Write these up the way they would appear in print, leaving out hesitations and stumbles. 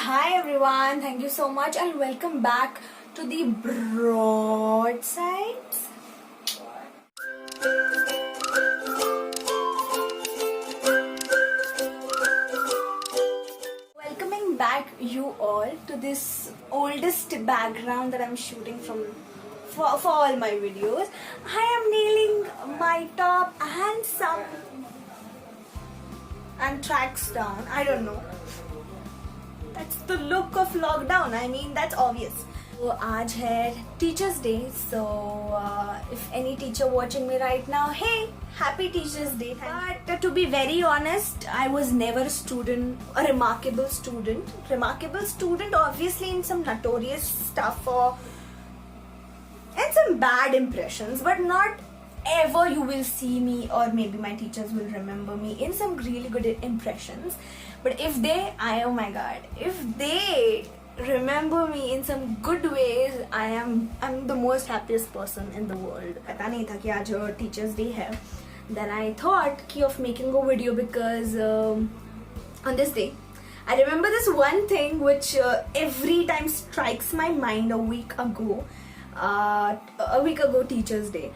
Hi everyone, thank you so much and welcome back to the Broadsides. Welcoming back you all to this oldest background that I'm shooting from for all my videos. I am nailing my top and tracks down. I don't know. That's the look of lockdown. I mean, that's obvious. So, आज है Teachers Day. So, if any teacher watching me right now, hey, happy Teachers Day. But to be very honest, I was never a remarkable student. Remarkable student, obviously, in some notorious stuff and some bad impressions, but not ever you will see me, or maybe my teachers will remember me in some really good impressions. But if they, if they remember me in some good ways, I'm the most happiest person in the world. पता नहीं था कि आज Teachers Day है. Then I thought of making a video because on this day I remember this one thing which every time strikes my mind a week ago Teachers Day.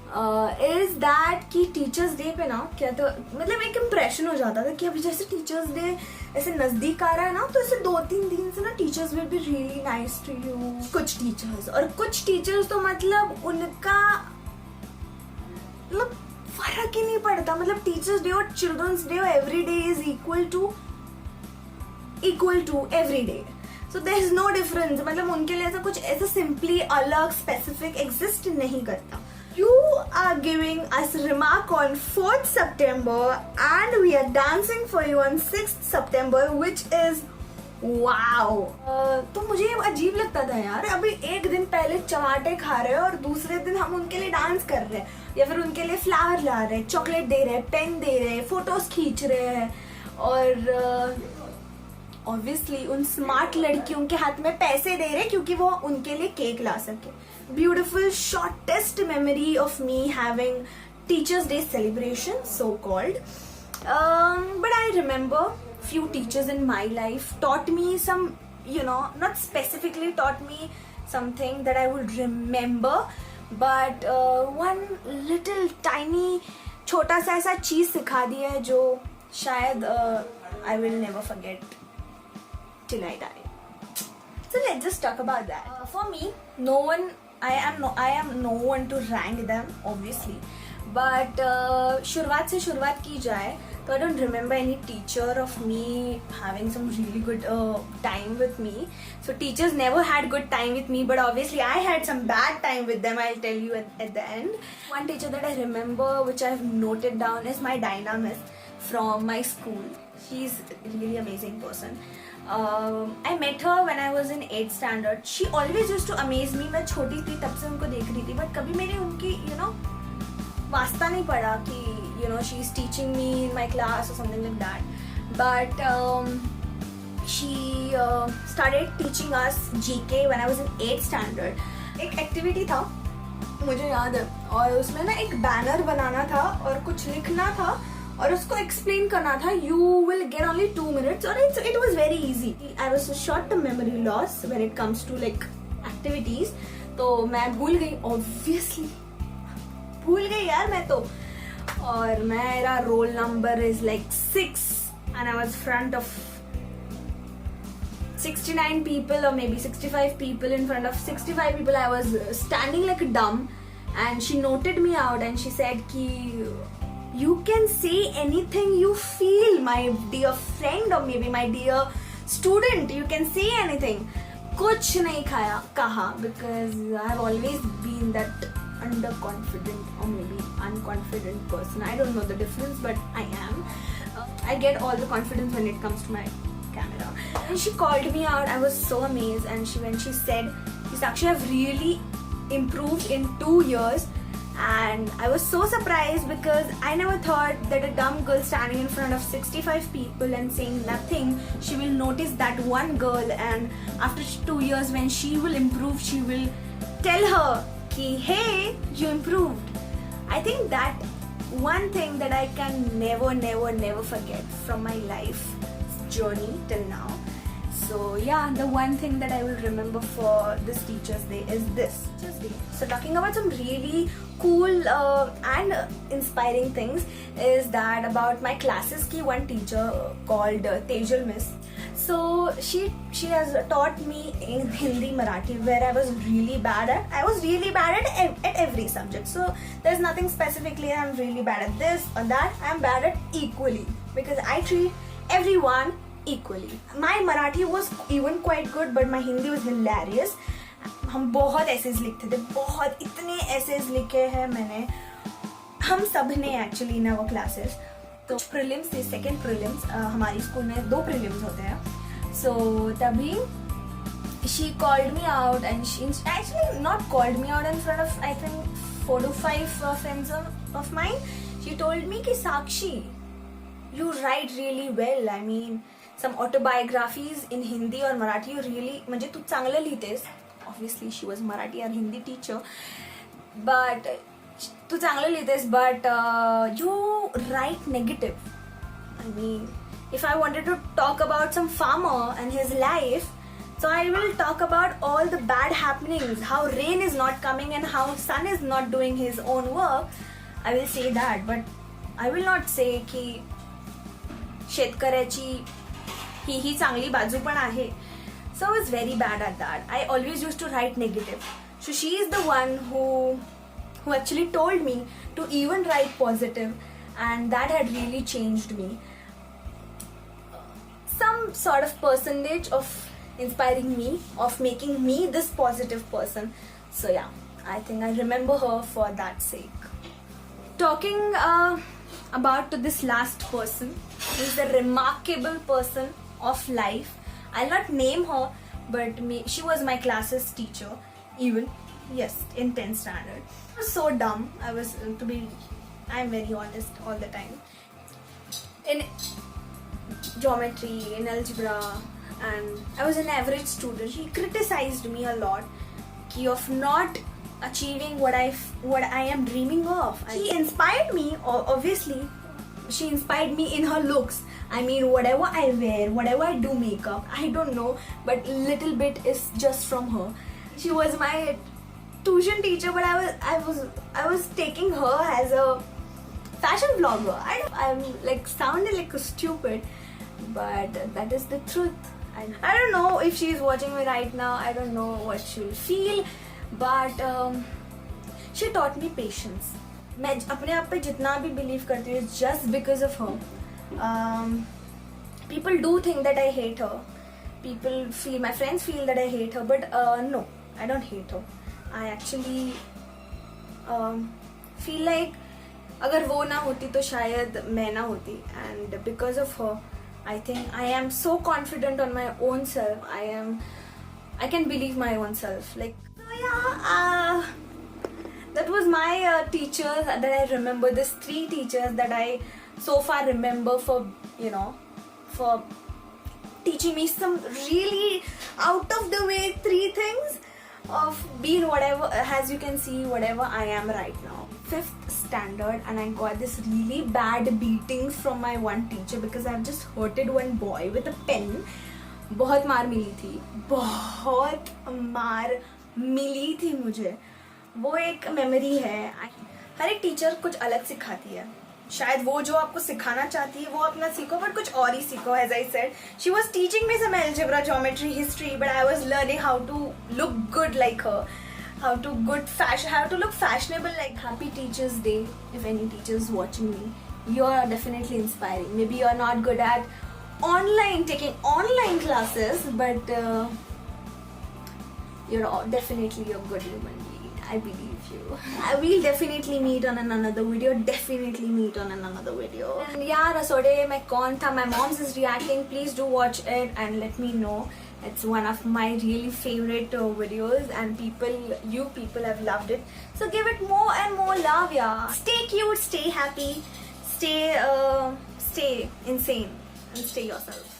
Is that कि teachers day पे ना क्या तो मतलब एक impression हो जाता था कि अभी जैसे टीचर्स डे ऐसे नजदीक आ रहा है ना, तो ऐसे 2-3 दिन से ना teachers will be really nice to you. कुछ टीचर्स तो मतलब उनका मतलब फर्क ही नहीं पड़ता. मतलब टीचर्स डे और children's day every day is equal to every day. So there is no difference. मतलब उनके लिए ऐसा कुछ ऐसा सिंपली अलग स्पेसिफिक एग्जिस्ट नहीं करता. You are giving us remark on 4th September and we are dancing for you on 6th September, which is wow. तो मुझे अजीब लगता था यार, अभी एक दिन पहले चमाटे खा रहे हैं और दूसरे दिन हम उनके लिए डांस कर रहे हैं, या फिर उनके लिए फ्लावर ला रहे हैं, चॉकलेट दे रहे हैं, पेन दे रहे हैं, फोटोज खींच रहे हैं, और ऑब्वियसली उन स्मार्ट लड़कियों के हाथ में पैसे दे रहे क्योंकि वो उनके लिए केक ला सके. Beautiful shortest memory of me having Teachers Day celebration, so called. But I remember few teachers in my life taught me some, not specifically taught me something that I would remember, but one little tiny छोटा सा ऐसा चीज सिखा दिया है जो शायद I will never forget till I die. So let's just talk about that. For me, I am no one to rank them, obviously, but शुरुआत की जाए तो I don't remember any teacher of me having some really good time with me. So teachers never had good time with me, but obviously I had some bad time with them. I'll tell you at the end. One teacher that I remember, which I've noted down, is my dynamist from my school. She's a really amazing person. I met her when I was in 8th standard. She always used to amaze me. मैं छोटी थी तब से उनको देख रही थी, but कभी मेरे उनकी वास्ता नहीं पड़ा कि she is teaching me in my class or something like that. But she started teaching us GK when I was in 8th standard. एक एक्टिविटी था मुझे याद है, और उसमें ना एक बैनर बनाना था और कुछ लिखना था और उसको एक्सप्लेन करना था. You will get only 2 minutes और it was very easy. I was short memory loss when it comes to like activities. तो मैं भूल गई, ऑब्वियसली भूल गई यार मैं तो. और मेरा roll number is like 6 and I was front of 69 people or maybe 65 people. In front of 65 people I was standing like dumb, and she noted me out and she said ki you can say anything you feel, my dear friend, or maybe my dear student, you can say anything. कुछ नहीं कहा because I've always been that underconfident or maybe unconfident person. I don't know the difference, but I am. I get all the confidence when it comes to my camera. And she called me out. I was so amazed, and when she said, "Sakshi, I've really improved in 2 years." And I was so surprised because I never thought that a dumb girl standing in front of 65 people and saying nothing, she will notice that one girl, and after 2 years when she will improve, she will tell her ki hey, you improved. I think that one thing that I can never forget from my life journey till now. So yeah, the one thing that I will remember for this Teachers Day is this Teachers Day. So talking about some really cool and inspiring things is that about my classes ki one teacher called Tejal Miss. So she has taught me in Hindi, Marathi, where I was really bad at. I was really bad at every subject. So there's nothing specifically I'm really bad at this or that. I'm bad at equally because I treat everyone equally. My Marathi was even quite good, but my Hindi was hilarious. हम बहुत essays लिखते थे, बहुत इतने essays लिखे हैं मैंने, हम सब ने actually in our classes. तो प्रीलिम्स थी, सेकेंड प्रीलिम्स, हमारी स्कूल में 2 प्रीलिम्स होते हैं. सो तभी she called me out and she actually not called me out in front of I think 4 to 5 friends of mine. She told me कि Sakshi, you write really well. I mean some autobiographies in Hindi or Marathi you really म्हणजे तू चांगलं लिहितेस. Obviously she was Marathi or Hindi teacher, but तू चांगलं लिहितेस, but you write negative. I mean, if I wanted to talk about some farmer and his life, so I will talk about all the bad happenings, how rain is not coming and how sun is not doing his own work. I will say that, but I will not say की शेतकऱ्याची ही चांगली बाजू पण आहे. So I was very bad at that. I always used to write negative. So she is the one who actually told me to even write positive, and that had really changed me. Some sort of percentage of inspiring me, of making me this positive person. So yeah, I think I remember her for that sake. Talking about this last person, who is a remarkable person of life. I'll not name her, but she was my class's teacher even. Yes, in 10th standard. I was so dumb. I'm very honest all the time. In geometry, in algebra, and I was an average student. She criticized me a lot of not achieving what I am dreaming of. She inspired me, obviously. She inspired me in her looks. I mean, whatever I wear, whatever I do makeup, I don't know, but little bit is just from her. She was my tuition teacher, but I was taking her as a fashion vlogger. I'm like sounding like stupid, but that is the truth. I don't know if she's watching me right now. I don't know what she'll feel, but she taught me patience. मैं अपने आप पे जितना भी believe करती हूँ, just because of her. People do think that I hate her. My friends feel that I hate her, but no, I don't hate her. I actually feel like अगर वो ना होती तो शायद मैं ना होती, and because of her, I think I am so confident on my own self. I can believe my own self. Like, so yeah, that was my teachers that I remember. These 3 teachers that I so far remember for teaching me some really out of the way 3 things of being whatever, as you can see, whatever I am right now. 5th standard, and I got this really bad beatings from my one teacher because I've just hurted one boy with a pen. बहुत मार मिली थी, बहुत मार मिली थी मुझे. वो एक memory है. हर एक टीचर कुछ अलग सिखाती है. शायद वो जो आपको सिखाना चाहती है वो अपना सीखो, बट कुछ और ही सीखो. As I said, she was teaching me some algebra, geometry, history, but I was learning how to look good like her, how to look fashionable like. Happy Teachers Day. If any teachers watching me, you are definitely inspiring. Maybe you are not good at taking online classes, but you're definitely a good human being. I believe you. We'll definitely meet on another video. And yeah, Rasode mein kaun tha, my mom's is reacting. Please do watch it and let me know. It's one of my really favorite videos, and you people have loved it. So give it more and more love, yeah. Stay cute, stay happy, stay insane, and stay yourself.